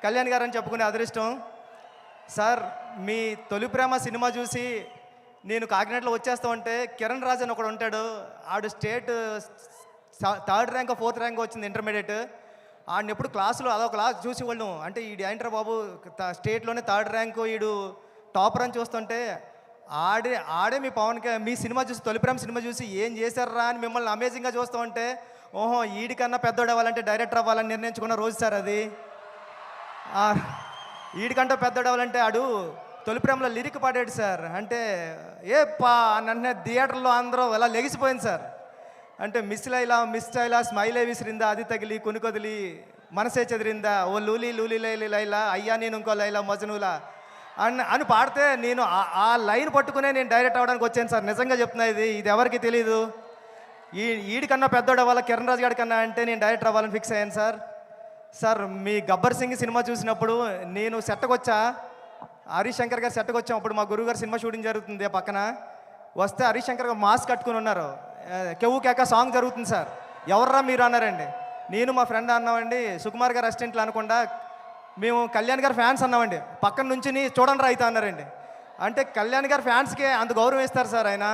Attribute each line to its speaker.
Speaker 1: కళ్యాణ్ గారు అని చెప్పుకునే అదృష్టం. సార్ మీ తొలి ప్రేమ సినిమా చూసి నేను కాకినాడలో వచ్చేస్తా ఉంటే కిరణ్ రాజ్ అని ఒకడు ఉంటాడు. ఆడు state third rank fourth rank వచ్చింది ఇంటర్మీడియట్. ఆడిని ఎప్పుడు క్లాసులో అదో క్లాస్ చూసి వాళ్ళు అంటే ఈడు ఏంట్రా బాబు స్టేట్లోనే థర్డ్ ర్యాంకు ఈడు టాపర్ అని చూస్తుంటే ఆడే మీ మీ సినిమా చూసి తొలి ప్రేమ సినిమా చూసి ఏం చేశారా అని మిమ్మల్ని అమేజింగ్గా చూస్తూ ఉంటే ఓహో ఈడికన్నా పెద్దోడు అవ్వాలంటే డైరెక్టర్ అవ్వాలని నిర్ణయించుకున్న రోజు సార్ అది. ఈడికంటే పెద్దోడు అవ్వాలంటే ఆడు తొలి ప్రేమలో లిరిక్ పాడాడు సార్. అంటే ఏ పా నన్ను థియేటర్లో అందరూ ఎలా లెగిసిపోయింది సార్. అంటే మిస్ లైలా స్మైలే విసిరిందా అది తగిలి కొనుకొదిలి మనసే చెదిరిందా ఓ లూలి లూలి లైలి లైలా అయ్యా నేను ఇంకో లైలా మజనులా అని పాడితే నేను ఆ లైన్ పట్టుకునే నేను డైరెక్ట్ అవ్వడానికి వచ్చాను సార్. నిజంగా చెప్తున్నా ఇది ఎవరికి తెలీదు. ఈడికన్నా పెద్దోడు అవ్వాలి కిరణ్ రాజు గారి కన్నా అంటే నేను డైరెక్టర్ అవ్వాలని ఫిక్స్ అయ్యాను సార్. సార్ మీ గబ్బర్ సింగ్ సినిమా చూసినప్పుడు నేను సెట్కి వచ్చా, హరీష్ శంకర్ గారు సెట్కి వచ్చాం. అప్పుడు మా గురువు గారు సినిమా షూటింగ్ జరుగుతుంది పక్కన. వస్తే హరీష్ శంకర్ గారు మాస్క్ కట్టుకుని ఉన్నారు. కెవ్వు కేక సాంగ్ జరుగుతుంది సార్. ఎవర్రా మీరు అన్నారండి. నేను మా ఫ్రెండ్ అన్నామండి, సుకుమార్ గారు అసిస్టెంట్లు అనకుండా మేము కళ్యాణ్ గారు ఫ్యాన్స్ అన్నామండి. పక్కన నుంచి చూడండి రా అయితే అన్నారండి. అంటే కళ్యాణ్ గారు ఫ్యాన్స్కి అంత గౌరవం ఇస్తారు సార్ ఆయన.